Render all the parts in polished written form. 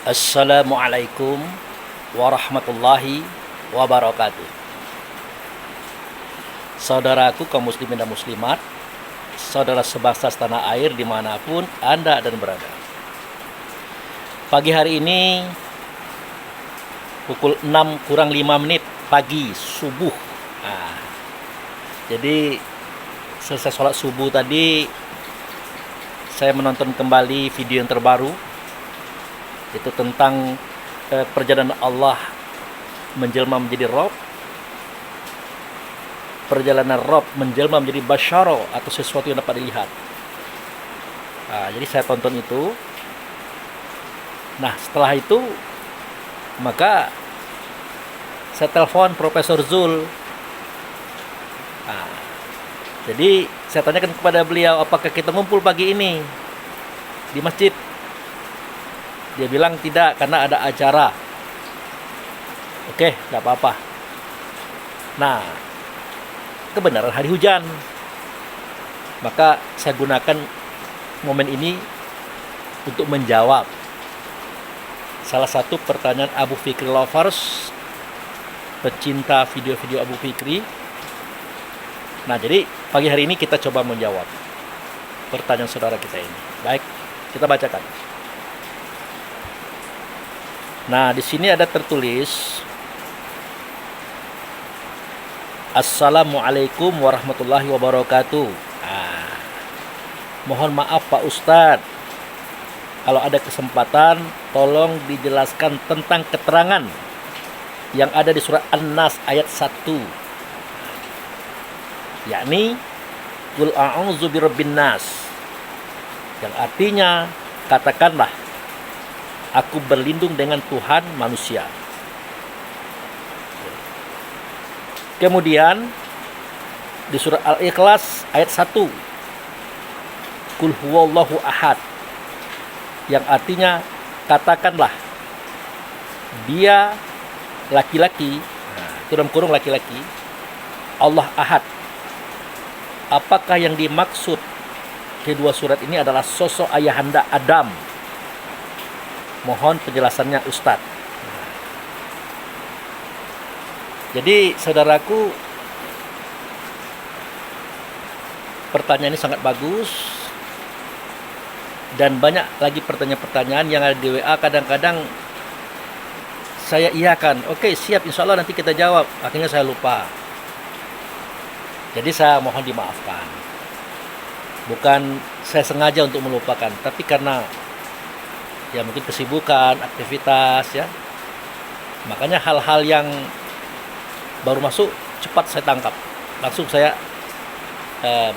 Assalamualaikum warahmatullahi wabarakatuh. Saudaraku kaum muslimin dan muslimat, saudara sebangsa setanah air dimanapun Anda dan berada. Pagi hari ini pukul 6 kurang 5 menit pagi subuh. Jadi selesai sholat subuh tadi saya menonton kembali video yang terbaru, itu tentang perjalanan Allah menjelma menjadi Rob, perjalanan Rob menjelma menjadi Basyaro atau sesuatu yang dapat dilihat. Jadi saya tonton itu. Nah setelah itu maka saya telepon Profesor Zul. Jadi saya tanyakan kepada beliau, apakah kita ngumpul pagi ini di masjid? Dia bilang tidak, karena ada acara. Oke, nggak apa-apa. Nah, kebenaran hari hujan. Maka saya gunakan momen ini untuk menjawab salah satu pertanyaan Abu Fikri Lovers, pecinta video-video Abu Fikri. Nah, jadi pagi hari ini kita coba menjawab pertanyaan saudara kita ini. Baik, kita bacakan. Nah, di sini ada tertulis, Assalamualaikum warahmatullahi wabarakatuh. Mohon maaf Pak Ustadz, kalau ada kesempatan tolong dijelaskan tentang keterangan yang ada di surah An-Nas ayat 1, yakni Qul a'udzu birabbin nas, yang artinya katakanlah aku berlindung dengan Tuhan manusia. Kemudian di surah Al-Ikhlas ayat 1, Qul huwallahu ahad, yang artinya katakanlah dia laki-laki, itu dalam kurung laki-laki, Allah ahad. Apakah yang dimaksud kedua surat ini adalah sosok ayahanda Adam? Mohon penjelasannya Ustadz. Jadi saudaraku, pertanyaan ini sangat bagus, dan banyak lagi pertanyaan-pertanyaan yang ada di WA. Kadang-kadang saya iakan, oke siap, insya Allah nanti kita jawab, akhirnya saya lupa. Jadi saya mohon dimaafkan. Bukan saya sengaja untuk melupakan, tapi karena ya mungkin kesibukan, aktivitas ya. Makanya hal-hal yang baru masuk cepat saya tangkap. Langsung saya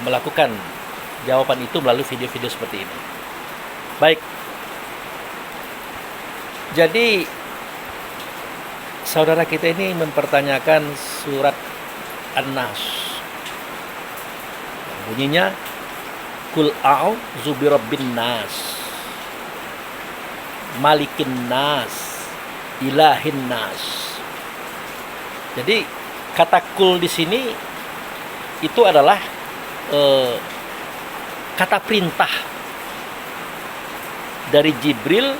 melakukan jawaban itu melalui video-video seperti ini. Baik. Jadi saudara kita ini mempertanyakan surat An-Nas. Bunyinya Qul a'udzu birabbin nas, Malikin nas, Ilahin nas. Jadi kata kul di sini itu adalah kata perintah dari Jibril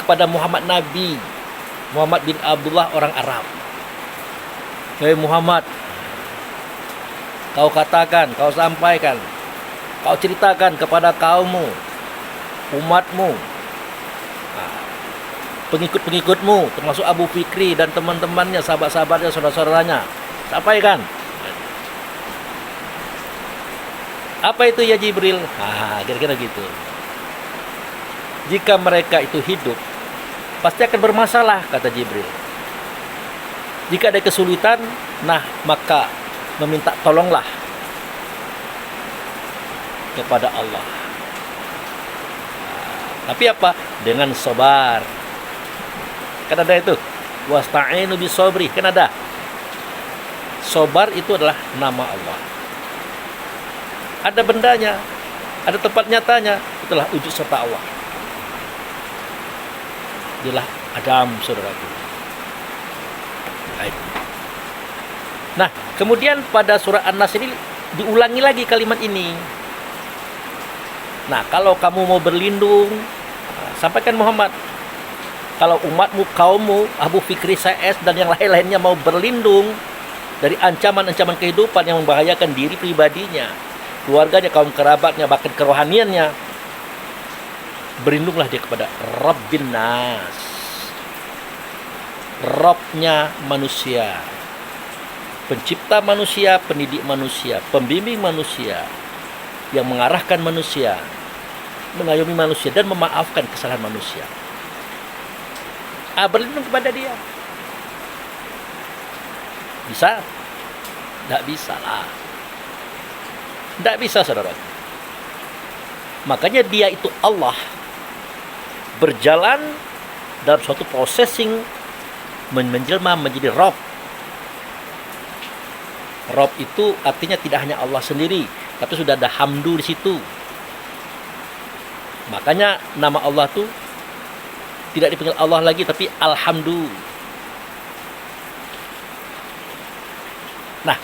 kepada Muhammad Nabi Muhammad bin Abdullah, orang Arab. Hei Muhammad, kau katakan, kau sampaikan, kau ceritakan kepada kaummu, umatmu, pengikut-pengikutmu, termasuk Abu Fikri dan teman-temannya, sahabat-sahabatnya, saudara-saudaranya. Sampaikan. Apa itu ya Jibril? Kira-kira gitu. Jika mereka itu hidup, pasti akan bermasalah, kata Jibril. Jika ada kesulitan, maka meminta tolonglah kepada Allah. Tapi apa? Dengan sabar. Kan ada itu, wasta'inu bisobri, kan ada. Sabar itu adalah nama Allah. Ada bendanya, ada tempat nyatanya, itulah wujud serta Allah. Dialah Adam, saudaraku. Baik. Nah, kemudian pada surah An-Nas ini diulangi lagi kalimat ini. Nah, kalau kamu mau berlindung, sampaikan Muhammad, Kalau umatmu, kaummu, Abu Fikri CS dan yang lain-lainnya mau berlindung dari ancaman-ancaman kehidupan yang membahayakan diri pribadinya, keluarganya, kaum kerabatnya, bahkan kerohaniannya, berlindunglah dia kepada Rabbin Nas, Rabbnya manusia, pencipta manusia, pendidik manusia, pembimbing manusia, yang mengarahkan manusia, mengayomi manusia, dan memaafkan kesalahan manusia. Berlindung kepada dia. Bisa? Tidak bisa lah. Tidak bisa, saudara. Makanya dia itu Allah berjalan dalam suatu processing menjelma menjadi Rob. Rob itu artinya tidak hanya Allah sendiri, tapi sudah ada hamdu di situ. Makanya nama Allah itu tidak dipanggil Allah lagi, tapi Alhamdu. Nah,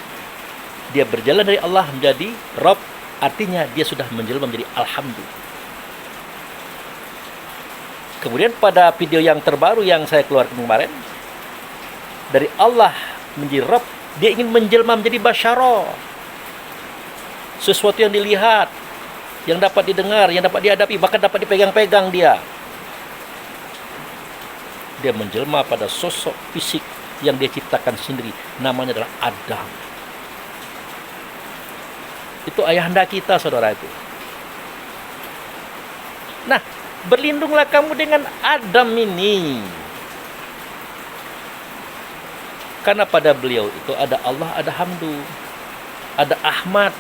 dia berjalan dari Allah menjadi Rob, artinya dia sudah menjelma menjadi Alhamdu. Kemudian pada video yang terbaru yang saya keluarkan kemarin, dari Allah menjadi Rob, dia ingin menjelma menjadi Basyara. Sesuatu yang dilihat, yang dapat didengar, yang dapat dihadapi, bahkan dapat dipegang-pegang dia. Dia menjelma pada sosok fisik yang dia ciptakan sendiri. Namanya adalah Adam. Itu ayahanda kita, saudara itu. Nah, berlindunglah kamu dengan Adam ini. Karena pada beliau itu ada Allah, ada Hamdu, ada Ahmad.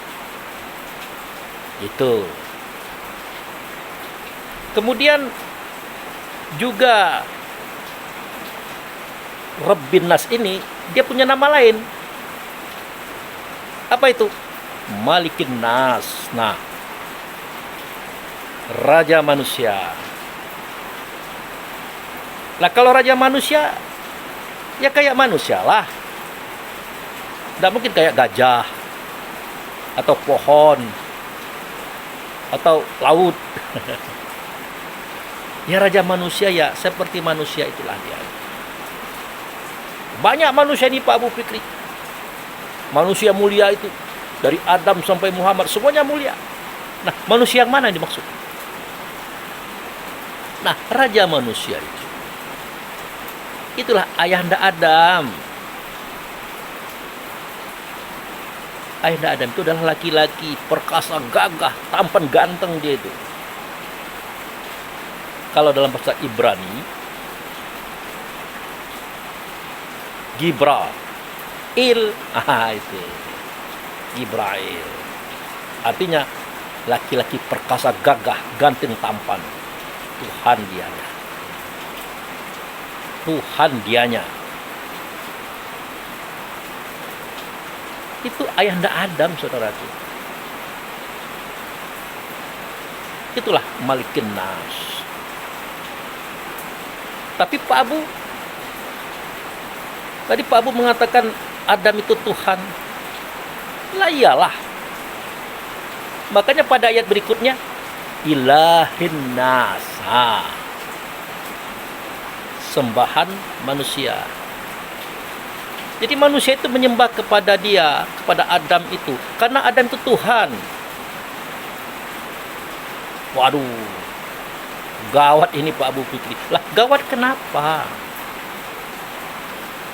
Itu. Kemudian juga Rabbin Nas ini dia punya nama lain. Apa itu? Malikin Nas. Nah, raja manusia. Lah kalau raja manusia ya kayak manusia lah. Tidak mungkin kayak gajah atau pohon atau laut. Ya raja manusia ya seperti manusia itulah dia. Banyak manusia ini Pak Abu Fikri. Manusia mulia itu. Dari Adam sampai Muhammad. Semuanya mulia. Nah, manusia yang mana yang dimaksud? Nah, raja manusia itu. Itulah ayahanda Adam. Ayahanda Adam itu adalah laki-laki. Perkasa, gagah, tampan, ganteng dia itu. Kalau dalam bahasa Ibrani, Gibrail, itu Gibrail, artinya laki-laki perkasa, gagah, ganteng, tampan. Tuhan dianya, Tuhan dianya. Itu ayahanda Adam, saudaraku. Itulah Malikin Nas. Tapi Pak Abu, tadi Pak Abu mengatakan Adam itu Tuhan. Lah iyalah. Makanya pada ayat berikutnya, Ilahin Nas. Sembahan manusia. Jadi manusia itu menyembah kepada dia, kepada Adam itu. Karena Adam itu Tuhan. Waduh. Gawat ini Pak Abu Fikri. Lah gawat kenapa?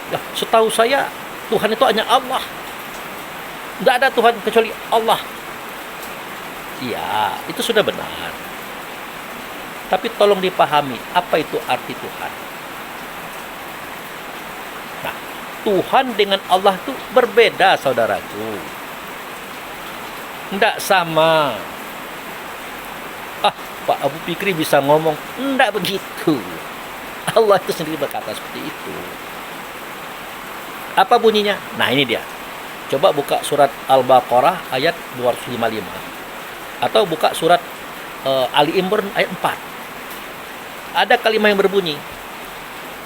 Ya, setahu saya Tuhan itu hanya Allah. Tidak ada Tuhan kecuali Allah. Iya, itu sudah benar. Tapi tolong dipahami, apa itu arti Tuhan? Nah, Tuhan dengan Allah itu berbeda, saudaraku. Tidak sama. Pak Abu Fikri bisa ngomong, tidak begitu. Allah itu sendiri berkata seperti itu. Apa bunyinya? Nah ini dia. Coba buka surat Al-Baqarah ayat 255. Atau buka surat Ali Imran ayat 4. Ada kalimat yang berbunyi,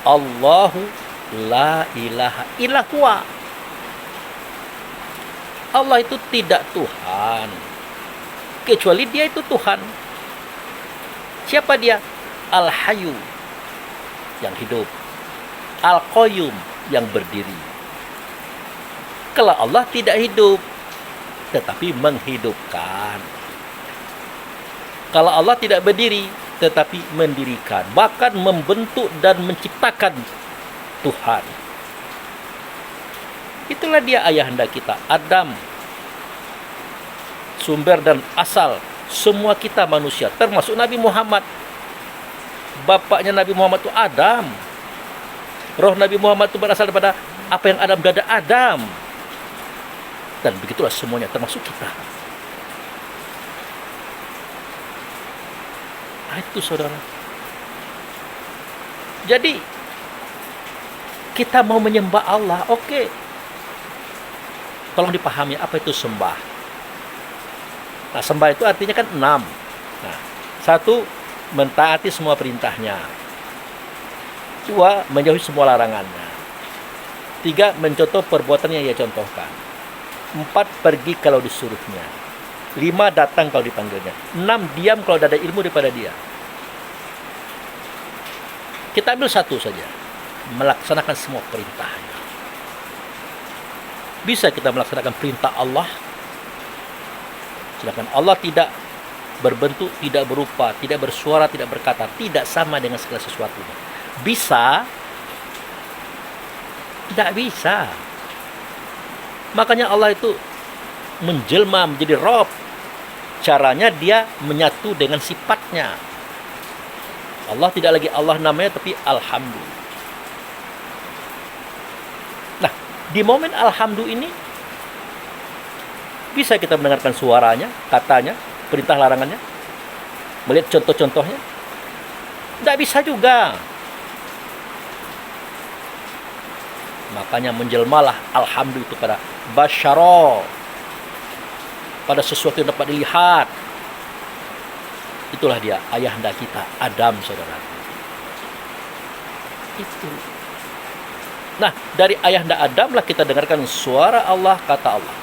Allahu la ilaha illa huwa. Allah itu tidak Tuhan kecuali dia itu Tuhan. Siapa dia? Al-Hayyu. yang hidup. Al-Qayyum yang berdiri. Kalau Allah tidak hidup, tetapi menghidupkan. Kalau Allah tidak berdiri, tetapi mendirikan, bahkan membentuk dan menciptakan Tuhan. Itulah dia ayahanda kita, Adam. Sumber dan asal semua kita manusia, termasuk Nabi Muhammad. Bapaknya Nabi Muhammad itu Adam. Roh Nabi Muhammad itu berasal daripada apa yang Adam dada Adam. Dan begitulah semuanya, termasuk kita. Nah, itu saudara. Jadi kita mau menyembah Allah, oke. Tolong dipahami apa itu sembah. Nah, sembah itu artinya kan 6. Nah, 1, mentaati semua perintahnya. 2, menjauhi semua larangannya. 3, mencontoh perbuatan yang ia contohkan. 4, pergi kalau disuruhnya. 5, datang kalau dipanggilnya. 6, diam kalau ada ilmu daripada dia. Kita ambil 1 saja. Melaksanakan semua perintahnya. Bisa kita melaksanakan perintah Allah, sedangkan Allah tidak berbentuk, tidak berupa, tidak bersuara, tidak berkata, tidak sama dengan segala sesuatunya. Bisa? Tidak bisa. Makanya Allah itu menjelma menjadi Rob. Caranya dia menyatu dengan sifatnya. Allah tidak lagi Allah namanya, tapi Alhamdulillah. Nah, di momen Alhamdulillah ini bisa kita mendengarkan suaranya, katanya, perintah larangannya, melihat contoh-contohnya. Tidak bisa juga. Makanya menjelmalah Alhamdulillah itu pada basyara, pada sesuatu yang dapat dilihat. Itulah dia ayahanda kita, Adam, saudara. Itu. Nah, dari ayahanda Adam lah kita dengarkan suara Allah, kata Allah.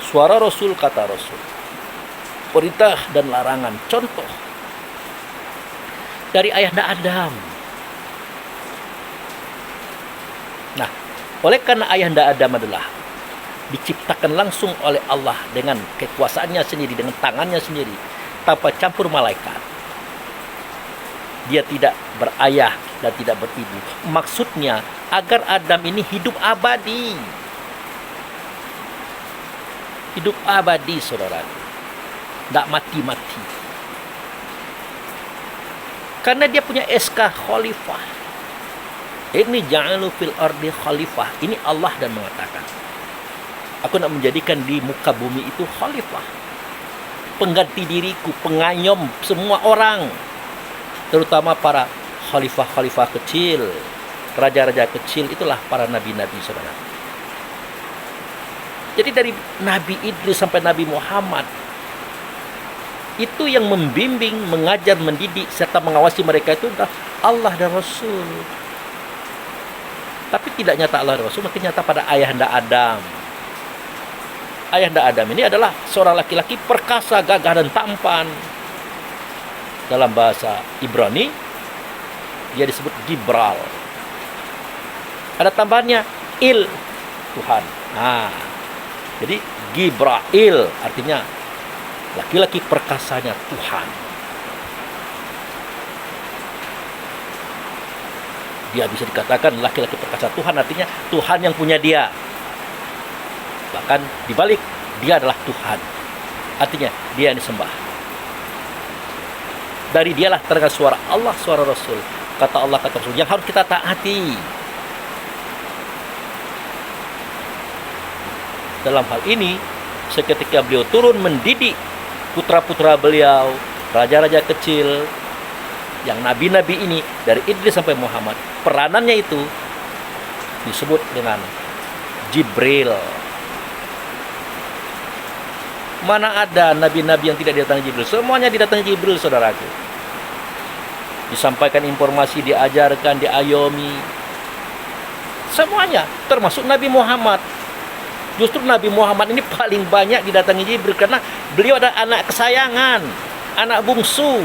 Suara Rasul, kata Rasul. Perintah dan larangan, contoh. Dari ayahanda Adam. Nah, oleh karena ayahanda Adam adalah diciptakan langsung oleh Allah dengan kekuasaannya sendiri, dengan tangannya sendiri, tanpa campur malaikat. Dia tidak berayah dan tidak beribu. Maksudnya agar Adam ini hidup abadi. Hidup abadi, saudara. Tidak mati-mati. Karena dia punya SK khalifah. Ini ja'alu fil ardi khalifah. Ini Allah dan mengatakan, aku nak menjadikan di muka bumi itu khalifah. Pengganti diriku, pengayom semua orang, terutama para khalifah-khalifah kecil, raja-raja kecil, itulah para nabi-nabi, saudara. Jadi dari Nabi Idris sampai Nabi Muhammad, itu yang membimbing, mengajar, mendidik, serta mengawasi mereka itu adalah Allah dan Rasul. Tapi tidak nyata Allah dan Rasul, mungkin nyata pada ayahanda Adam. Ayahanda Adam ini adalah seorang laki-laki perkasa, gagah, dan tampan. Dalam bahasa Ibrani, dia disebut Gibral. Ada tambahannya, Il, Tuhan. Nah, jadi Gibrail artinya laki-laki perkasanya Tuhan. Dia bisa dikatakan laki-laki perkasa Tuhan, artinya Tuhan yang punya dia. Bahkan dibalik, dia adalah Tuhan. Artinya dia yang disembah. Dari dialah terdengar suara Allah, suara Rasul. Kata Allah, kata Rasul, yang harus kita taati. Dalam hal ini, seketika beliau turun mendidik putra-putra beliau, raja-raja kecil, yang nabi-nabi ini, dari Idris sampai Muhammad, peranannya itu disebut dengan Jibril. Mana ada nabi-nabi yang tidak didatangi Jibril? Semuanya didatangi Jibril, saudaraku. Disampaikan informasi, diajarkan, diayomi. Semuanya, termasuk Nabi Muhammad. Justru Nabi Muhammad ini paling banyak didatangi Jibril, karena beliau adalah anak kesayangan, anak bungsu,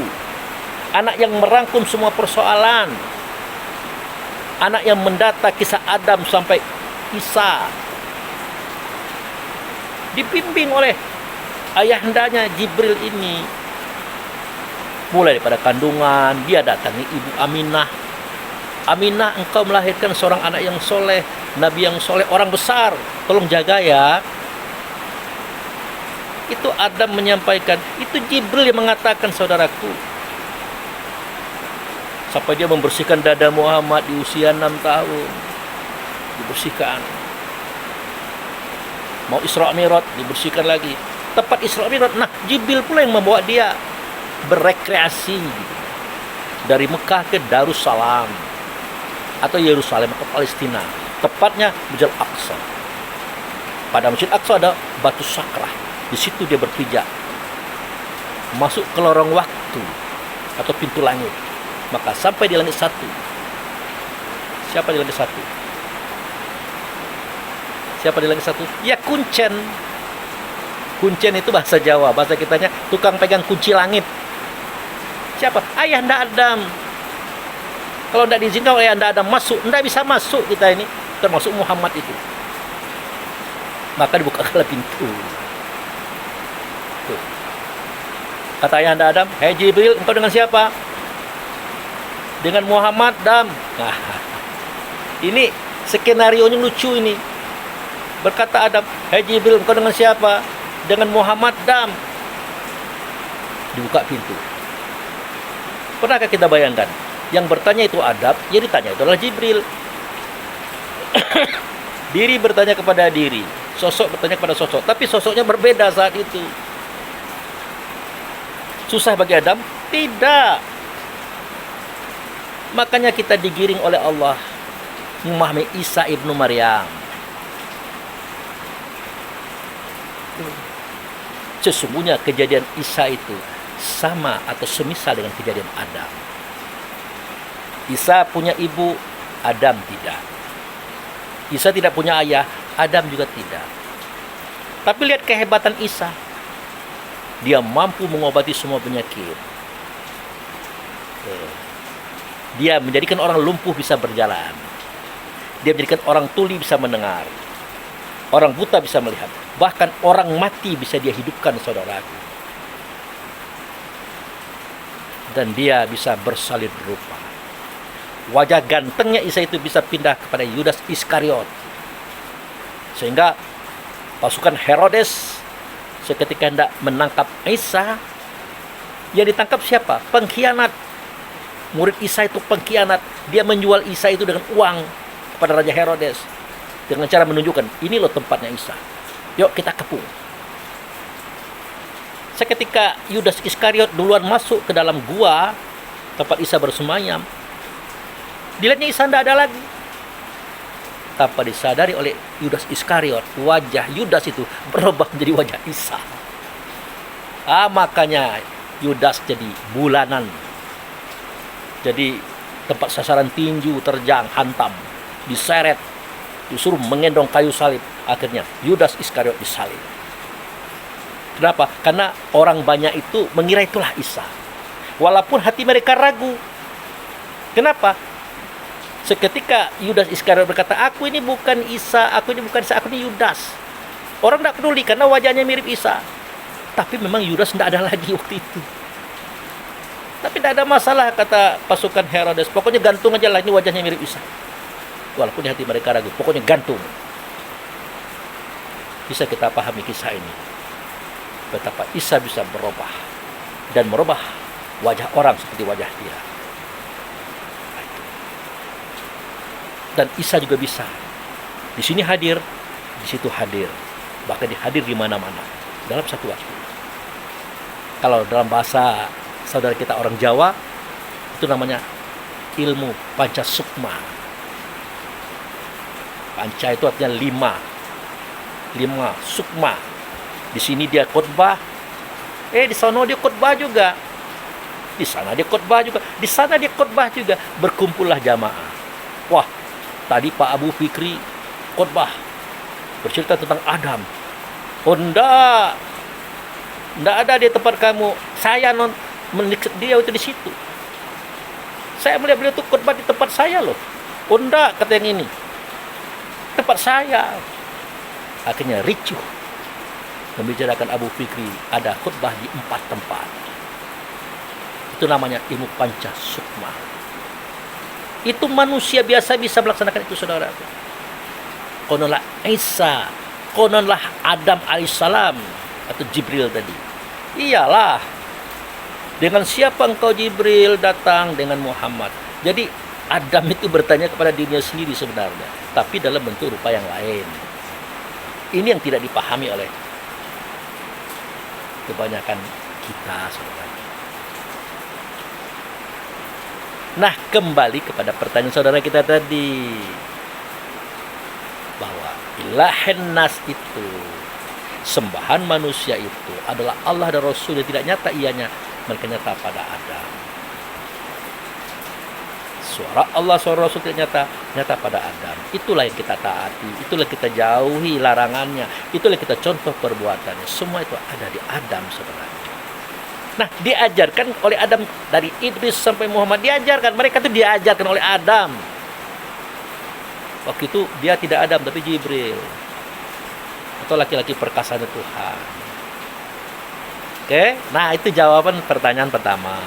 anak yang merangkum semua persoalan. anak yang mendata kisah Adam sampai Isa, dibimbing oleh ayahandanya Jibril ini. Mulai daripada kandungan, dia datangi ibu Aminah. Aminah, engkau melahirkan seorang anak yang soleh, nabi yang soleh, orang besar, tolong jaga ya. Itu Adam menyampaikan, itu Jibril yang mengatakan, saudaraku. Sampai dia membersihkan dada Muhammad di usia 6 tahun. Dibersihkan. Mau Isra Mi'raj, dibersihkan lagi. Tepat Isra Mi'raj, nah Jibril pula yang membawa dia berekreasi dari Mekah ke Darussalam atau Yerusalem ke Palestina, tepatnya Masjid Aqsa. Pada Masjid Aqsa ada batu sakrah, di situ dia berpijak masuk ke lorong waktu atau pintu langit. Maka sampai di langit 1. Siapa di langit 1? Siapa di langit 1? Ya kuncen. Kuncen itu bahasa Jawa, bahasa kitanya tukang pegang kunci langit. Siapa? Ayahanda Adam. Kalau tidak diizinkan oleh Ayahanda Adam masuk, tidak bisa masuk kita ini, termasuk Muhammad itu. Maka dibukakanlah pintu. Tuh. Kata Ayahanda Adam, "Hei Jibril, engkau dengan siapa?" "Dengan Muhammad, Dam." Nah, ini skenario-nya lucu ini. Berkata Adam, "Hei Jibril, engkau dengan siapa?" "Dengan Muhammad, Dam." Dibuka pintu. Pernahkah kita bayangkan, yang bertanya itu Adam, yang ditanya itu adalah Jibril. Diri bertanya kepada diri, sosok bertanya kepada sosok, tapi sosoknya berbeda saat itu. Susah bagi Adam? Tidak. Makanya kita digiring oleh Allah memahami Isa ibnu Maryam. Sesungguhnya kejadian Isa itu sama atau semisal dengan kejadian Adam. Isa punya ibu, Adam tidak. Isa tidak punya ayah, Adam juga tidak. Tapi lihat kehebatan Isa. Dia mampu mengobati semua penyakit. Dia menjadikan orang lumpuh bisa berjalan. Dia menjadikan orang tuli bisa mendengar. Orang buta bisa melihat. Bahkan orang mati bisa dia hidupkan, saudaraku. Dan dia bisa bersalin rupa. Wajah gantengnya Isa itu bisa pindah kepada Yudas Iskariot. Sehingga pasukan Herodes seketika hendak menangkap Isa, yang ditangkap siapa? Pengkhianat. Murid Isa itu pengkhianat. Dia menjual Isa itu dengan uang kepada Raja Herodes. Dengan cara menunjukkan, ini loh tempatnya Isa. Yuk kita kepung. Seketika Yudas Iskariot duluan masuk ke dalam gua tempat Isa bersemayam, dilihatnya Isa tidak ada lagi. Tanpa disadari oleh Yudas Iskariot, wajah Yudas itu berubah menjadi wajah Isa. Makanya Yudas jadi bulanan, jadi tempat sasaran tinju, terjang, hantam, diseret, disuruh mengendong kayu salib. Akhirnya Yudas Iskariot disalib. Kenapa? Karena orang banyak itu mengira itulah Isa. Walaupun hati mereka ragu. Kenapa? Seketika Yudas Iskariot berkata, "Aku ini bukan Isa, aku ini bukan Isa, aku ini Yudas." Orang tidak peduli karena wajahnya mirip Isa. Tapi memang Yudas tidak ada lagi waktu itu. Tapi tidak ada masalah, kata pasukan Herodes. Pokoknya gantung aja lah, ini wajahnya mirip Isa. Walaupun di hati mereka ragu, pokoknya gantung. Bisa kita pahami kisah ini. Betapa Isa bisa berubah dan merubah wajah orang seperti wajah dia. Dan Isa juga bisa. Di sini hadir, di situ hadir. Bahkan dihadir di mana-mana dalam satu waktu. Kalau dalam bahasa saudara kita orang Jawa, itu namanya ilmu Pancasukma. Panca itu artinya 5 sukma. Di sini dia khotbah, di sana dia khotbah juga, di sana dia khotbah juga, di sana dia khotbah juga. Berkumpullah jamaah. Wah, tadi Pak Abu Fikri khotbah bercerita tentang Adam. Oh, enggak ada di tempat kamu. Saya dia itu di situ. Saya melihat beliau itu khotbah di tempat saya loh. Oh enggak, kata yang ini, tempat saya. Akhirnya ricuh membicarakan Abu Fikri ada khutbah di 4 tempat. Itu namanya ilmu panca sukma. Itu manusia biasa bisa melaksanakan itu, saudara. Kononlah Isa, kononlah Adam alaihissalam atau Jibril tadi. Iyalah, dengan siapa engkau Jibril datang? Dengan Muhammad. Jadi Adam itu bertanya kepada dirinya sendiri sebenarnya, tapi dalam bentuk rupa yang lain. Ini yang tidak dipahami oleh kebanyakan kita, saudara. Nah, kembali kepada pertanyaan saudara kita tadi, bahwa ilahen nas itu, sembahan manusia itu adalah Allah dan Rasul yang tidak nyata ianya, mereka nyata pada Adam. Suara Allah, suara Rasul tidak nyata pada Adam. Itulah yang kita taati, itulah yang kita jauhi larangannya, itulah yang kita contoh perbuatannya. Semua itu ada di Adam sebenarnya. Nah, diajarkan oleh Adam, dari Idris sampai Muhammad diajarkan. Mereka itu diajarkan oleh Adam. Waktu itu dia tidak Adam, tapi Jibril, atau laki-laki perkasanya Tuhan. Oke, nah itu jawaban pertanyaan pertama.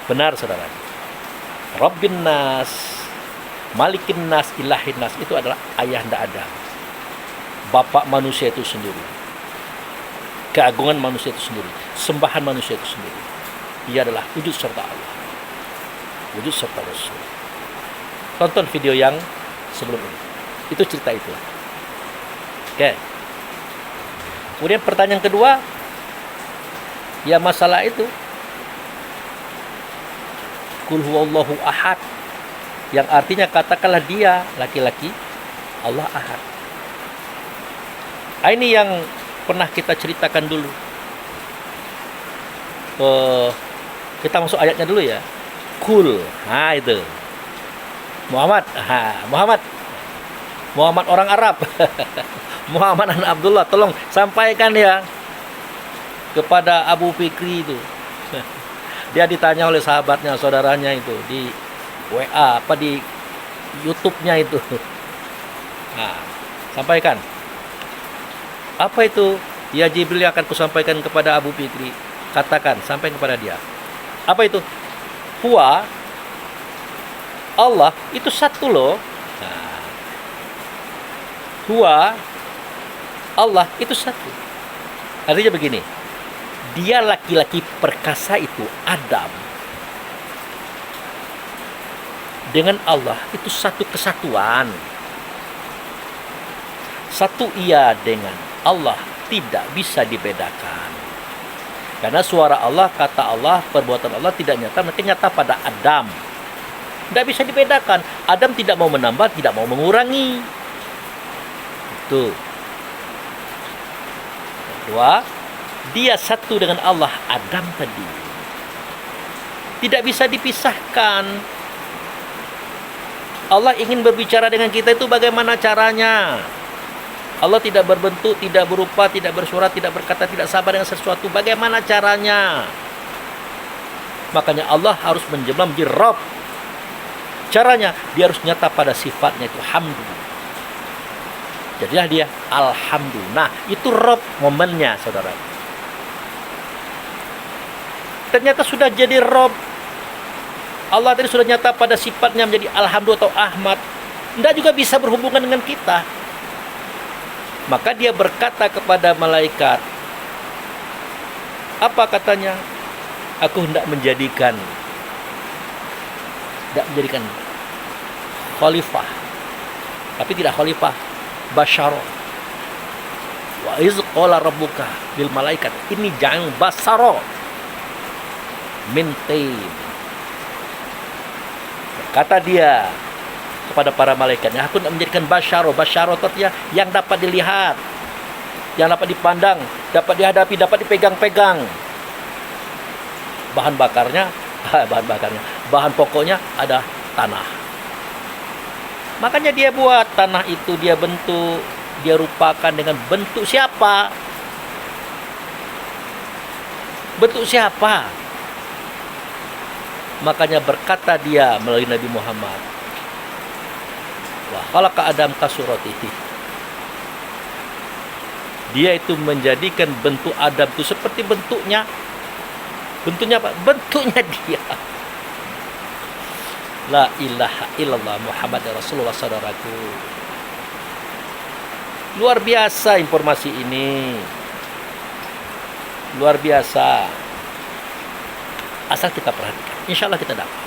Benar, saudara. Rabbin nas, Malikin nas, Ilahin nas, itu adalah ayahanda Adam, bapak manusia itu sendiri, keagungan manusia itu sendiri, sembahan manusia itu sendiri. Dia adalah wujud serta Allah, wujud serta Rasul. Tonton video yang sebelum ini, itu cerita itu. Oke. Kemudian pertanyaan kedua, ya masalah itu Qul huwallahu ahad, yang artinya katakanlah dia laki-laki, Allah ahad. Ini yang pernah kita ceritakan dulu. Kita masuk ayatnya dulu ya. Qul, nah itu Muhammad, Muhammad orang Arab. Muhammad anak Abdullah, tolong sampaikan ya kepada Abu Fikri itu. Dia ditanya oleh sahabatnya, saudaranya itu di WA apa di YouTube-nya itu. Nah, sampaikan. Apa itu? Ya Jibril akan kusampaikan kepada Abu Fikri. Katakan, sampaikan kepada dia. Apa itu? Huwa, Allah itu satu loh. Nah, huwa, Allah itu satu. Artinya begini, dia laki-laki perkasa itu, Adam, dengan Allah itu satu kesatuan. Satu ia dengan Allah, tidak bisa dibedakan. Karena suara Allah, kata Allah, perbuatan Allah tidak nyata, mereka nyata pada Adam. Tidak bisa dibedakan. Adam tidak mau menambah, tidak mau mengurangi. Itu. Kedua, dia satu dengan Allah, Adam tadi. Tidak bisa dipisahkan. Allah ingin berbicara dengan kita itu bagaimana caranya? Allah tidak berbentuk, tidak berupa, tidak bersuara, tidak berkata, tidak sabar dengan sesuatu. Bagaimana caranya? Makanya Allah harus menjemlam di Rabb. Caranya, dia harus nyata pada sifatnya itu hamdu. Jadilah dia Alhamdulillah. Nah, itu Rabb momennya, saudara. Ternyata sudah jadi Rabb. Allah tadi sudah nyata pada sifatnya menjadi Alhamdulillah atau Ahmad. Tidak juga bisa berhubungan dengan kita. Maka dia berkata kepada malaikat, apa katanya? Aku hendak menjadikan khalifah, tapi tidak khalifah, basyara. Wa iz qala rabbuka bil malaikat ini jangan basara min tin. Kata dia kepada para malaikatnya, aku nak menjadikan basyaro. Basyaro itu artinya yang dapat dilihat, yang dapat dipandang, dapat dihadapi, dapat dipegang-pegang. Bahan pokoknya ada tanah. Makanya dia buat tanah itu, dia bentuk, dia rupakan dengan bentuk siapa? Bentuk siapa? Makanya berkata dia melalui Nabi Muhammad, Wa khalaqa Adam ka suratihi. Dia itu menjadikan bentuk Adam itu seperti bentuknya. Bentuknya apa? Bentuknya dia. La ilaha illallah Muhammad Rasulullah, saudaraku. Luar biasa informasi ini. Luar biasa. Asal kita perhatikan, insya Allah kita dapat.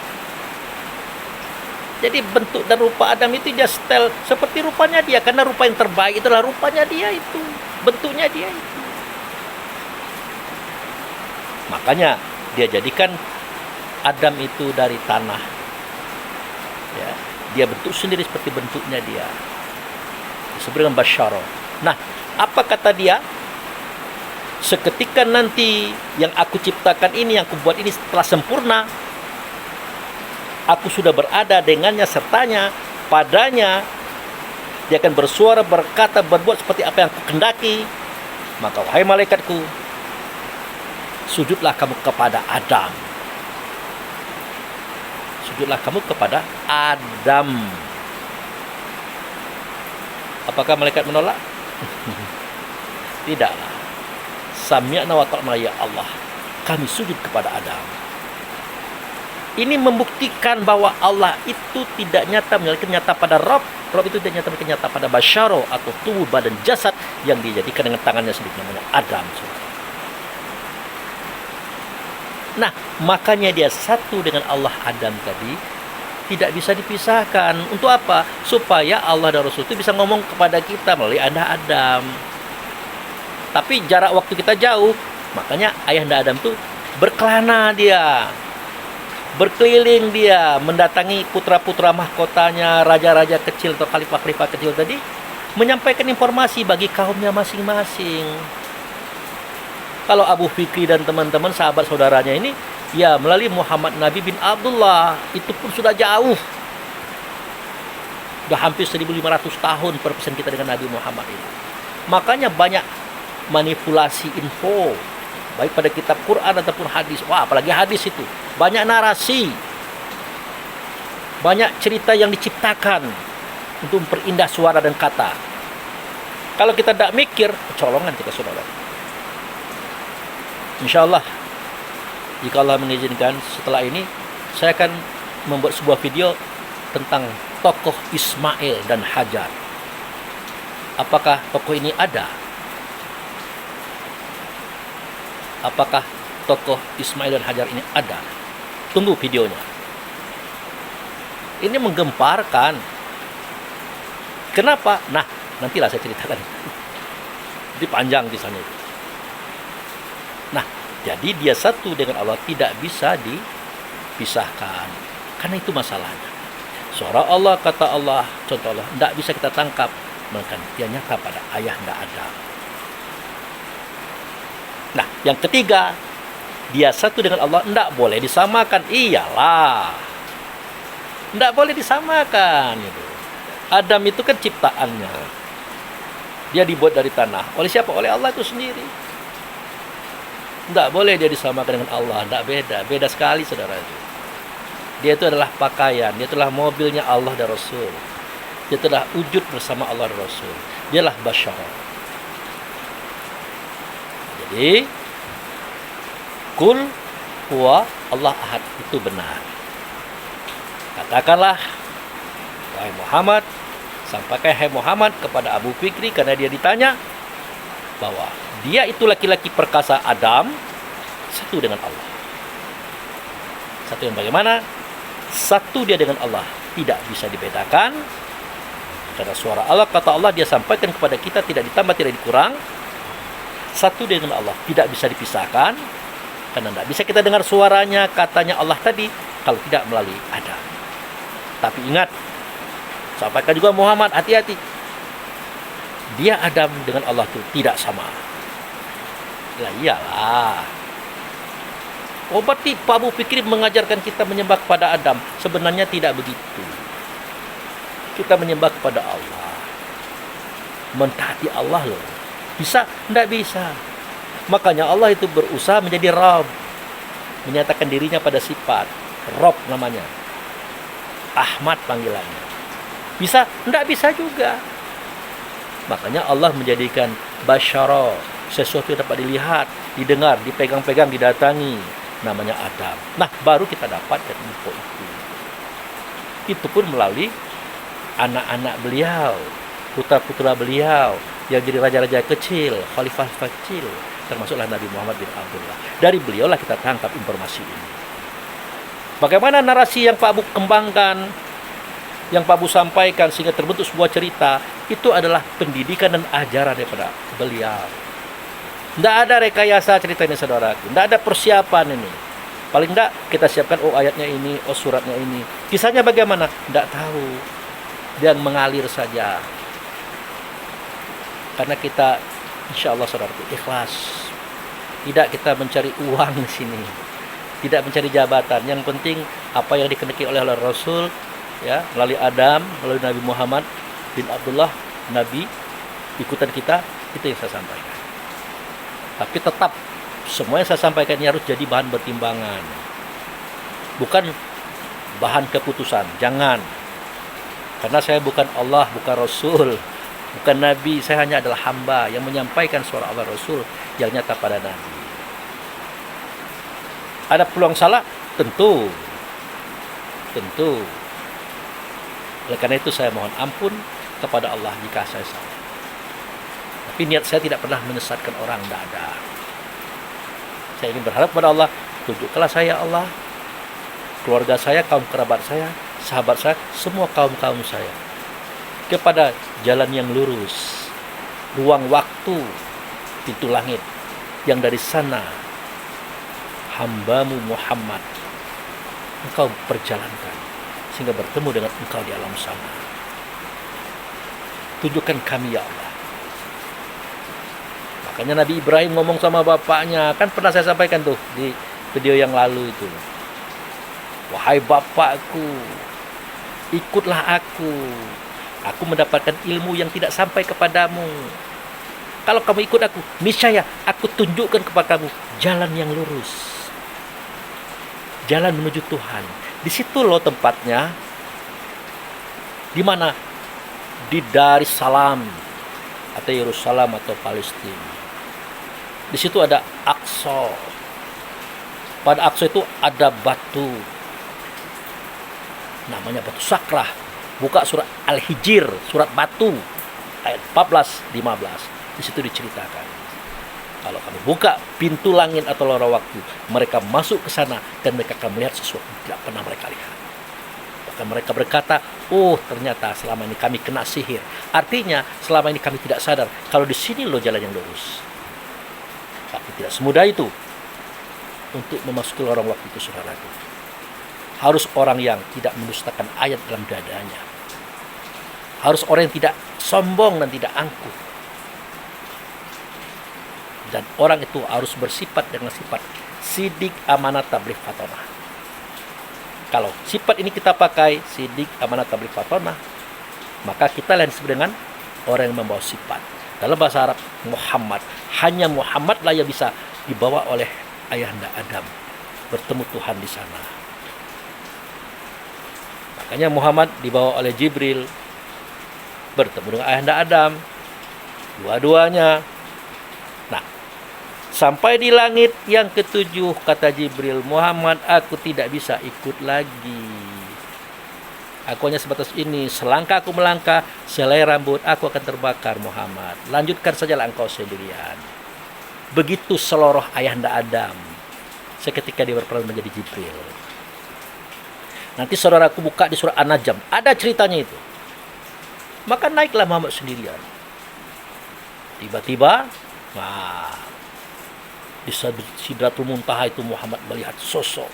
Jadi bentuk dan rupa Adam itu dia setel seperti rupanya dia. Karena rupa yang terbaik itulah rupanya dia itu. Bentuknya dia itu. Makanya dia jadikan Adam itu dari tanah. Ya, dia bentuk sendiri seperti bentuknya dia. Disebut dengan basyara. Nah, apa kata dia? Seketika nanti yang aku ciptakan ini, yang aku buat ini setelah sempurna, aku sudah berada dengannya sertanya, padanya dia akan bersuara, berkata, berbuat seperti apa yang aku kehendaki. Maka wahai malaikatku, sujudlah kamu kepada Adam. Sujudlah kamu kepada Adam. Apakah malaikat menolak? Tidaklah. Sami'na wa ta'na ya Allah. Kami sujud kepada Adam. Ini membuktikan bahwa Allah itu tidak nyata, melainkan nyata pada Rabb. Rabb itu tidak nyata, melainkan nyata pada basyara atau tubuh badan jasad yang dijadikan dengan tangannya sendiri, namanya Adam. Nah, makanya dia satu dengan Allah Adam tadi, tidak bisa dipisahkan. Untuk apa? Supaya Allah dan Rasul itu bisa ngomong kepada kita melalui Anda Adam. Tapi jarak waktu kita jauh, makanya ayah Anda Adam itu berkelana dia, berkeliling dia, mendatangi putra-putra mahkotanya, raja-raja kecil atau khalifah-khalifah kecil tadi, menyampaikan informasi bagi kaumnya masing-masing. Kalau Abu Fikri dan teman-teman sahabat saudaranya ini, ya melalui Muhammad Nabi bin Abdullah, itu pun sudah jauh. Sudah hampir 1500 tahun perpisahan kita dengan Nabi Muhammad ini. Makanya banyak manipulasi info, baik pada kitab Quran ataupun hadis. Wah, apalagi hadis itu. Banyak narasi, banyak cerita yang diciptakan untuk memperindah suara dan kata. Kalau kita tidak mikir, kecolongan kita, saudara. Insya Allah, jika Allah mengizinkan, setelah ini saya akan membuat sebuah video tentang tokoh Ismail dan Hajar. Apakah tokoh ini ada? Apakah tokoh Ismail dan Hajar ini ada? Tunggu videonya. Ini menggemparkan. Kenapa? Nah, nantilah saya ceritakan. Jadi panjang kisahnya itu. Nah, jadi dia satu dengan Allah, tidak bisa dipisahkan. Karena itu masalahnya. Suara Allah, kata Allah, contoh Allah, tidak bisa kita tangkap. Melainkan dia nyata pada ayah tidak ada. Nah, yang ketiga, dia satu dengan Allah, tidak boleh disamakan. Iyalah, tidak boleh disamakan. Adam itu kan ciptaannya. Dia dibuat dari tanah. Oleh siapa? Oleh Allah itu sendiri. Tidak boleh dia disamakan dengan Allah. Tidak beda. Beda sekali, saudara. Dia itu adalah pakaian. Dia itulah mobilnya Allah dan Rasul. Dia itulah wujud bersama Allah dan Rasul. Dialah basyara. Jadi, kul huwa Allah ahad, itu benar. Katakanlah, wahai Muhammad, sampaikan hai Muhammad kepada Abu Fikri, karena dia ditanya bahwa dia itu laki-laki perkasa Adam, satu dengan Allah. Satu yang bagaimana? Satu dia dengan Allah, tidak bisa dibedakan. Karena suara Allah, kata Allah, dia sampaikan kepada kita, tidak ditambah, tidak dikurang. Satu dia dengan Allah, tidak bisa dipisahkan. Karena tidak bisa kita dengar suaranya, katanya Allah tadi, kalau tidak melalui Adam. Tapi ingat, sampaikan juga Muhammad, hati-hati. Dia Adam dengan Allah itu tidak sama. Lah iyalah. Oh, berarti Pak Abu Fikri mengajarkan kita menyembah kepada Adam. Sebenarnya tidak begitu. Kita menyembah kepada Allah. Mentaati Allah loh. Bisa? Tidak bisa. Makanya Allah itu berusaha menjadi Rabb. Menyatakan dirinya pada sifat. Rabb namanya. Ahmad panggilannya. Bisa? Tidak bisa juga. Makanya Allah menjadikan basyara, sesuatu yang dapat dilihat, didengar, dipegang-pegang, didatangi, namanya Adam. Nah, baru kita dapatkan info itu. Itu pun melalui anak-anak beliau, putra-putra beliau, yang jadi raja-raja kecil, khalifah kecil, termasuklah Nabi Muhammad bin Abdullah. Dari beliaulah kita tangkap informasi ini. Bagaimana narasi yang Pak Bu kembangkan, yang Pak Bu sampaikan sehingga terbentuk sebuah cerita, itu adalah pendidikan dan ajaran daripada beliau. Tidak ada rekayasa cerita ini, saudaraku. Tidak ada persiapan ini. Paling tidak kita siapkan, oh ayatnya ini, oh suratnya ini. Kisahnya bagaimana? Tidak tahu. Dan mengalir saja. Karena kita, insya Allah saudaraku, ikhlas. Tidak kita mencari uang di sini. Tidak mencari jabatan. Yang penting apa yang dikehendaki oleh Rasul, ya, melalui Adam, melalui Nabi Muhammad bin Abdullah, Nabi ikutan kita, itu yang saya sampaikan. Tapi tetap semua yang saya sampaikan ini harus jadi bahan pertimbangan, bukan bahan keputusan. Jangan, karena saya bukan Allah, bukan Rasul, bukan Nabi. Saya hanya adalah hamba yang menyampaikan suara Allah Rasul yang nyata pada Nabi. Ada peluang salah? Tentu. Oleh karena itu saya mohon ampun kepada Allah jika saya salah. Tapi niat saya tidak pernah menyesatkan orang, tidak ada. Saya ingin berharap kepada Allah, tunjukkanlah saya Allah, keluarga saya, kaum kerabat saya, sahabat saya, semua kaum-kaum saya kepada jalan yang lurus, ruang waktu, pintu langit yang dari sana hambamu Muhammad engkau perjalankan sehingga bertemu dengan engkau di alam sana. Tunjukkan kami ya Allah. Makanya Nabi Ibrahim ngomong sama bapaknya, kan pernah saya sampaikan tuh di video yang lalu itu. Wahai bapakku, ikutlah aku. Aku mendapatkan ilmu yang tidak sampai kepadamu. Kalau kamu ikut aku, niscaya aku tunjukkan kepada kamu jalan yang lurus. Jalan menuju Tuhan. Di situ loh tempatnya. Di mana? Di Darussalam atau Yerusalem atau Palestina. Di situ ada Aqsa. Pada Aqsa itu ada batu. Namanya batu sakrah. Buka surat Al-Hijr, surat batu ayat 14-15. Di situ diceritakan. Kalau kami buka pintu langit atau lorong waktu, mereka masuk ke sana dan mereka akan melihat sesuatu yang tidak pernah mereka lihat. Bahkan mereka berkata, oh ternyata selama ini kami kena sihir. Artinya selama ini kami tidak sadar kalau di sini loh jalan yang lurus. Tapi tidak semudah itu untuk memasuki lorong waktu itu, saudaraku. Harus orang yang tidak mendustakan ayat dalam dadanya. Harus orang yang tidak sombong dan tidak angkuh. Dan orang itu harus bersifat dengan sifat sidik, amanat, tabligh, fatonah. Kalau sifat ini kita pakai, sidik, amanat, tabligh, fatonah, maka kita lain dengan orang yang membawa sifat. Dalam bahasa Arab, Muhammad. Hanya Muhammad lah yang bisa dibawa oleh ayahanda Adam. Bertemu Tuhan di sana. Makanya Muhammad dibawa oleh Jibril. Bertemu dengan ayahanda Adam. Dua-duanya. Sampai di langit yang ketujuh, kata Jibril, Muhammad, aku tidak bisa ikut lagi. Aku hanya sebatas ini, selangkah aku melangkah, selai rambut aku akan terbakar, Muhammad. Lanjutkan sajalah engkau sendirian. Begitu seluruh ayahanda Adam. Seketika dia berperan menjadi Jibril. Nanti saudaraku buka di surah An-Najm, ada ceritanya itu. Maka naiklah Muhammad sendirian. Tiba-tiba, di Sidratul Muntaha itu Muhammad melihat sosok.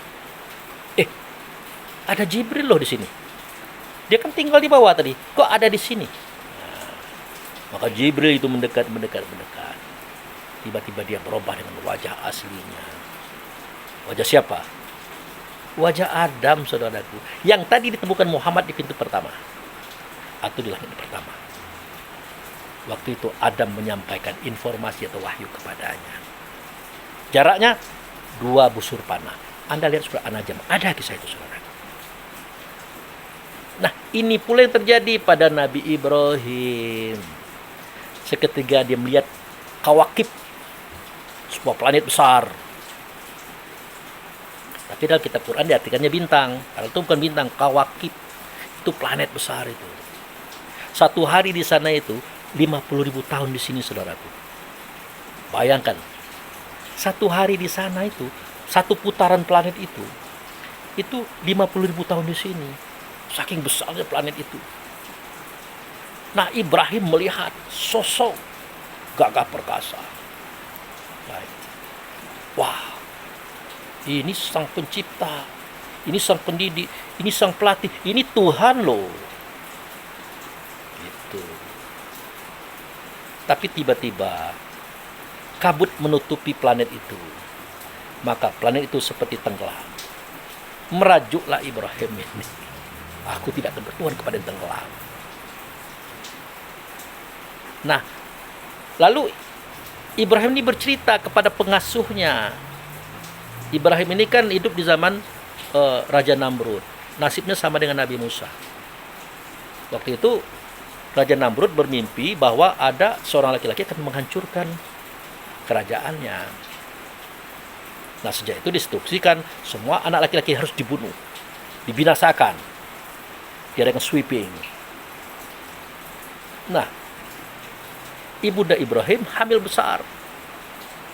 Ada Jibril loh di sini. Dia kan tinggal di bawah tadi. Kok ada di sini? Maka Jibril itu mendekat. Tiba-tiba dia berubah dengan wajah aslinya. Wajah siapa? Wajah Adam, saudaraku. Yang tadi ditemukan Muhammad di pintu pertama. Atau di langit pertama. Waktu itu Adam menyampaikan informasi atau wahyu kepadanya. Jaraknya 2 busur panah. Anda lihat surah An-Najm, ada kisah itu, saudara. Nah, ini pula yang terjadi pada Nabi Ibrahim. Seketika dia melihat kawakib, sebuah planet besar. Tapi dalam kitab Quran diartikannya bintang. Padahal itu bukan bintang, kawakib. Itu planet besar itu. Satu hari di sana itu 50.000 tahun di sini, saudaraku. Bayangkan, satu hari di sana itu, satu putaran planet itu 50.000 tahun di sini. Saking besarnya planet itu. Nah, Ibrahim melihat sosok gagah perkasa. Baik. Wah, ini sang pencipta, ini sang pendidik, ini sang pelatih, ini Tuhan loh. Gitu. Tapi tiba-tiba kabut menutupi planet itu. Maka planet itu seperti tenggelam. Merajuklah Ibrahim ini. Aku tidak akan bertuhan kepada yang tenggelam. Nah, lalu Ibrahim ini bercerita kepada pengasuhnya. Ibrahim ini kan hidup di zaman Raja Namrud. Nasibnya sama dengan Nabi Musa. Waktu itu Raja Namrud bermimpi bahwa ada seorang laki-laki akan menghancurkan kerajaannya. Nah, sejak itu diinstruksikan semua anak laki-laki harus dibunuh, dibinasakan. Diadakan sweeping. Nah, ibunda Ibrahim hamil besar.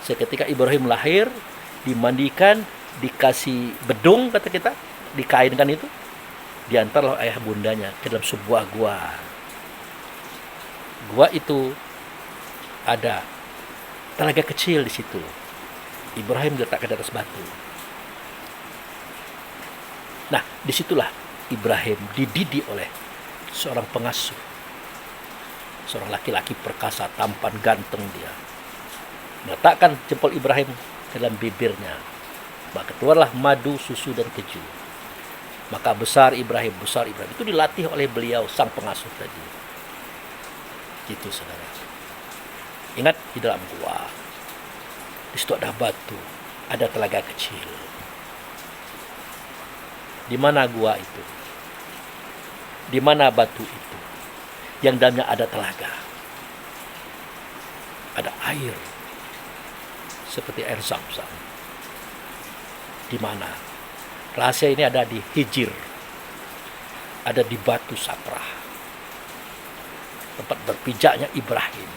Seketika Ibrahim lahir, dimandikan, dikasih bedung, kata kita, dikainkan itu, diantarlah ayah bundanya ke dalam sebuah gua. Gua itu ada telaga kecil di situ. Ibrahim diletakkan di atas batu. Nah, disitulah Ibrahim dididik oleh seorang pengasuh. Seorang laki-laki perkasa, tampan, ganteng dia. Meletakkan jempol Ibrahim ke dalam bibirnya. Maka keluarlah madu, susu, dan keju. Maka besar Ibrahim. Itu dilatih oleh beliau, sang pengasuh tadi. Gitu, saudara. Ingat, di dalam gua, di situ ada batu, ada telaga kecil. Di mana gua itu? Di mana batu itu? Yang dalamnya ada telaga. Ada air. Seperti air Zam-Zam. Di mana? Rahasia ini ada di Hijr. Ada di batu Saprah. Tempat berpijaknya Ibrahim.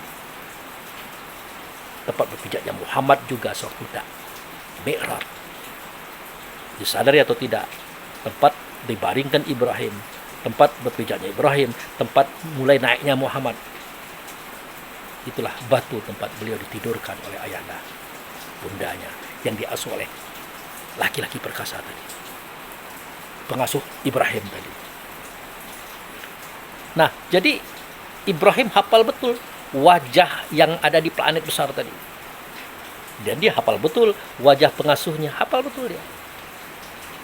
Tempat berpijaknya Muhammad juga sewaktu Mi'raj. Disadari atau tidak? Tempat dibaringkan Ibrahim, tempat berpijaknya Ibrahim, tempat mulai naiknya Muhammad. Itulah batu tempat beliau ditidurkan oleh ayahnya, bundanya, yang diasuh oleh laki-laki perkasa tadi, pengasuh Ibrahim tadi. Nah, jadi Ibrahim hafal betul wajah yang ada di planet besar tadi. Dan dia hafal betul wajah pengasuhnya, hafal betul dia.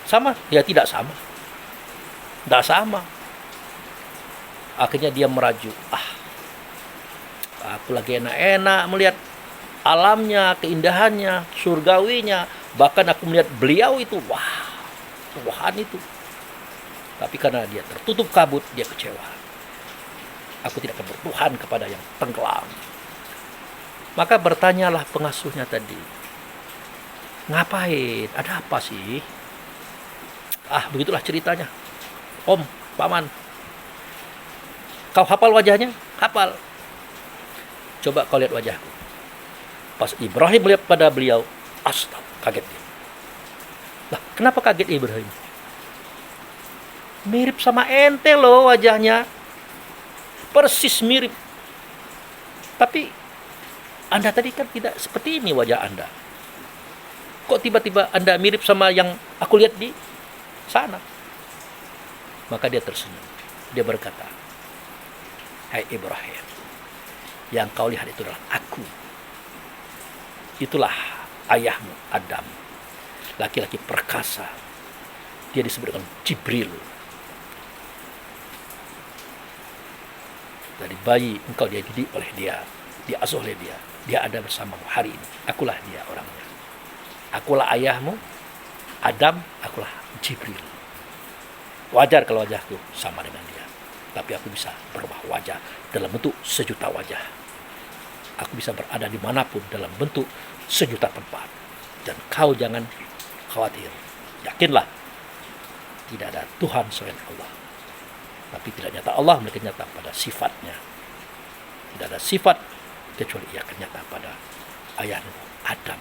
Sama? Ya tidak sama. Tidak sama. Akhirnya dia merajuk. Aku lagi enak-enak melihat alamnya, keindahannya, surgawinya. Bahkan aku melihat beliau itu, wah, Tuhan itu. Tapi karena dia tertutup kabut, dia kecewa. Aku tidak akan bertuhan kepada yang tenggelam. Maka bertanyalah pengasuhnya tadi. Ngapain? Ada apa sih? Begitulah ceritanya. Om, paman, kau hafal wajahnya? Hafal. Coba kau lihat wajahku. Pas Ibrahim melihat pada beliau, kaget dia. Lah, kenapa kaget Ibrahim? Mirip sama ente loh wajahnya. Persis mirip. Tapi Anda tadi kan tidak seperti ini wajah Anda. Kok tiba-tiba Anda mirip sama yang aku lihat di sana? Maka dia tersenyum. Dia berkata, hai Ibrahim, yang kau lihat itu adalah aku. Itulah ayahmu Adam, laki-laki perkasa. Dia disebut dengan Jibril. Dari bayi engkau dia didik oleh dia, diasuh oleh dia. Dia ada bersamamu hari ini. Akulah dia orangnya. Akulah ayahmu Adam, akulah Jibril. Wajar kalau wajahku sama dengan dia. Tapi aku bisa berubah wajah dalam bentuk sejuta wajah. Aku bisa berada dimanapun dalam bentuk sejuta tempat. Dan kau jangan khawatir. Yakinlah, tidak ada Tuhan selain Allah. Tapi tidak nyata Allah, mereka nyata pada sifatnya. Tidak ada sifat kecuali ia akan nyata pada ayahmu Adam.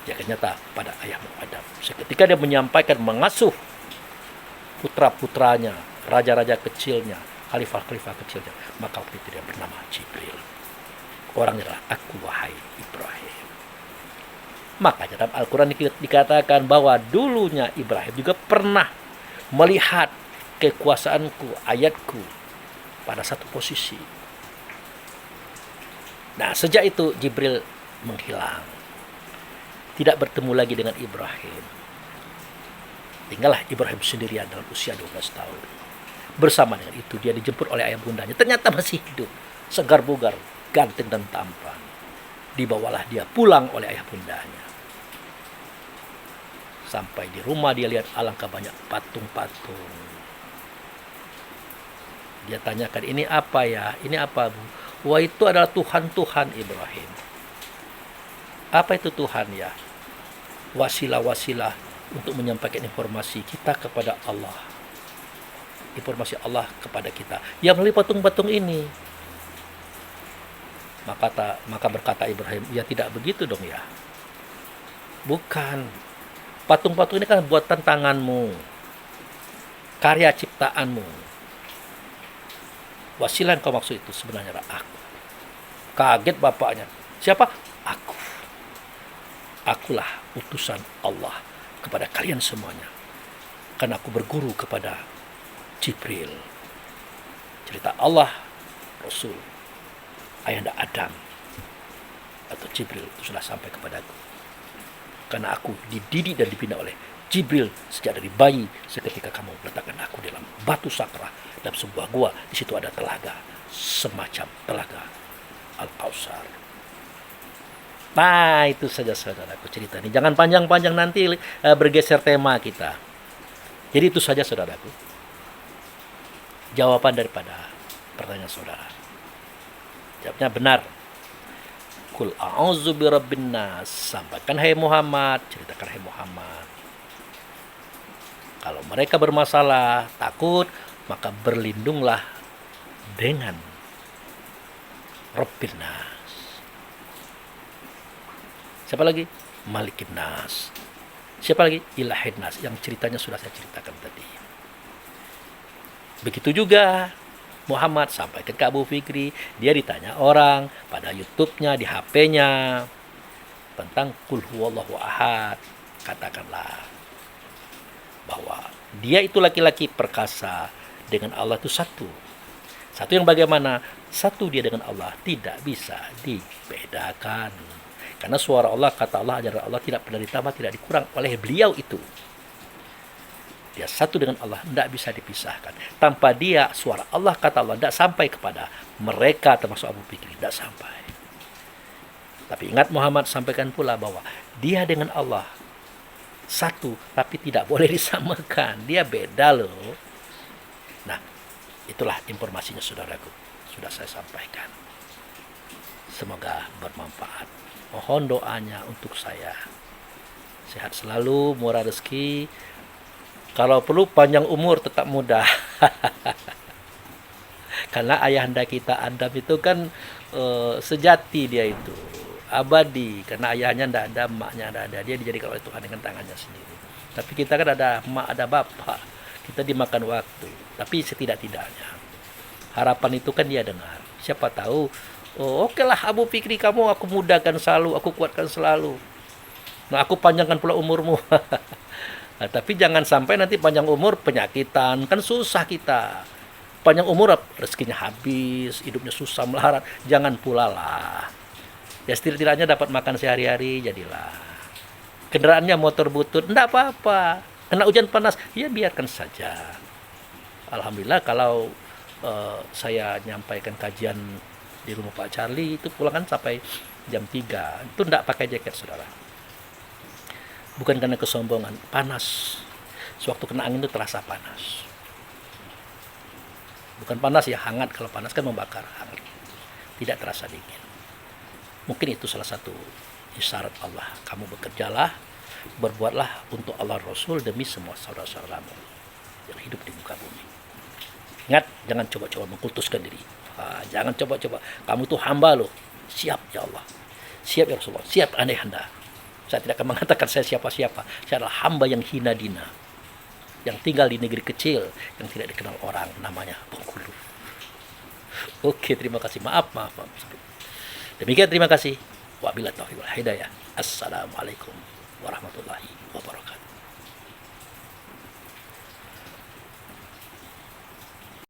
Dia akan nyata pada ayahmu Adam. Seketika dia menyampaikan, mengasuh putra-putranya, raja-raja kecilnya, khalifah-khalifah kecilnya, maka waktu itu dia bernama Jibril. Orangnya adalah aku, wahai Ibrahim. Makanya dalam Al-Quran dikatakan bahwa dulunya Ibrahim juga pernah melihat kekuasaanku, ayatku pada satu posisi. Nah, sejak itu Jibril menghilang. Tidak bertemu lagi dengan Ibrahim. Tinggallah Ibrahim sendirian dalam usia 12 tahun. Bersama dengan itu dia dijemput oleh ayah bundanya. Ternyata masih hidup, segar bugar, ganteng dan tampan. Dibawalah dia pulang oleh ayah bundanya. Sampai di rumah dia lihat alangkah banyak patung-patung. Dia tanyakan, ini apa ya? Ini apa, Bu? Wah, itu adalah Tuhan-Tuhan Ibrahim. Apa itu Tuhan ya? Wasilah-wasilah untuk menyampaikan informasi kita kepada Allah. Informasi Allah kepada kita. Yang melalui patung-patung ini. Maka berkata Ibrahim, ya tidak begitu dong ya. Bukan. Patung-patung ini kan buatan tanganmu. Karya ciptaanmu. Wasilah yang kau maksud itu sebenarnya adalah aku. Kaget bapaknya. Siapa? Aku. Akulah utusan Allah kepada kalian semuanya. Karena aku berguru kepada Jibril. Cerita Allah, Rasul, Ayahanda Adam atau Jibril itu sudah sampai kepadaku. Karena aku dididik dan dibina oleh Jibril sejak dari bayi. Seketika kamu meletakkan aku dalam batu sakra dalam sebuah gua. Di situ ada telaga, semacam telaga Al-Kausar. Nah, itu saja saudaraku cerita ini. Jangan panjang-panjang, nanti bergeser tema kita. Jadi itu saja saudaraku, jawaban daripada pertanyaan saudara. Jawabnya benar. Kul a'udzu birabbin nas. Sampaikan hai Muhammad, ceritakan hai Muhammad. Kalau mereka bermasalah, takut, maka berlindunglah dengan Rabbin nas. Siapa lagi? Malikin nas. Siapa lagi? Ilahin nas. Yang ceritanya sudah saya ceritakan tadi. Begitu juga Muhammad sampaikan ke Abu Fikri, dia ditanya orang pada YouTube-nya, di HP-nya tentang Qul huwallahu ahad. Katakanlah bahwa dia itu laki-laki perkasa, dengan Allah itu satu. Satu yang bagaimana? Satu dia dengan Allah tidak bisa dibedakan. Karena suara Allah, kata Allah, ajaran Allah tidak pernah ditambah, tidak dikurang oleh beliau itu. Dia satu dengan Allah, tidak bisa dipisahkan. Tanpa dia, suara Allah, kata Allah, tidak sampai kepada mereka, termasuk Abu Fikri, tidak sampai. Tapi ingat, Muhammad sampaikan pula bahwa dia dengan Allah satu, tapi tidak boleh disamakan. Dia beda loh. Nah, itulah informasinya saudaraku. Sudah saya sampaikan. Semoga bermanfaat. Mohon doanya untuk saya. Sehat selalu, murah rezeki. Kalau perlu panjang umur, tetap muda. Karena ayahanda kita Adam itu kan sejati dia itu. Abadi. Karena ayahnya tidak ada, emaknya tidak ada. Dia dijadikan oleh Tuhan dengan tangannya sendiri. Tapi kita kan ada emak, ada bapak. Kita dimakan waktu. Tapi setidak-tidaknya harapan itu kan dia dengar. Siapa tahu, oh, oke lah Abu Fikri, kamu aku mudahkan selalu, aku kuatkan selalu. Nah, aku panjangkan pula umurmu. Nah, tapi jangan sampai nanti panjang umur penyakitan, kan susah kita. Panjang umur rezekinya habis, hidupnya susah melarat, jangan pula lah. Ya setidaknya dapat makan sehari-hari, jadilah. Kendaraannya motor butut, enggak apa-apa. Kena hujan panas, ya biarkan saja. Alhamdulillah kalau saya nyampaikan kajian di rumah Pak Charlie, itu pulang kan sampai jam 3. Itu enggak pakai jaket, saudara. Bukan karena kesombongan, panas. Sewaktu kena angin itu terasa panas. Bukan panas ya, hangat. Kalau panas kan membakar, hangat. Tidak terasa dingin. Mungkin itu salah satu isyarat Allah. Kamu bekerjalah, berbuatlah untuk Allah Rasul demi semua saudara-saudaramu yang hidup di muka bumi. Ingat, jangan coba-coba mengkultuskan diri. Jangan coba-coba. Kamu tuh hamba loh. Siap ya Allah. Siap ya Rasulullah. Siap andai anda. Saya tidak akan mengatakan saya siapa-siapa. Saya adalah hamba yang hina dina. Yang tinggal di negeri kecil. Yang tidak dikenal orang. Namanya Bengkulu. Oke, terima kasih. Maaf. Demikian, terima kasih. Wabillahi taufiq wal hidayah. Assalamualaikum warahmatullahi wabarakatuh.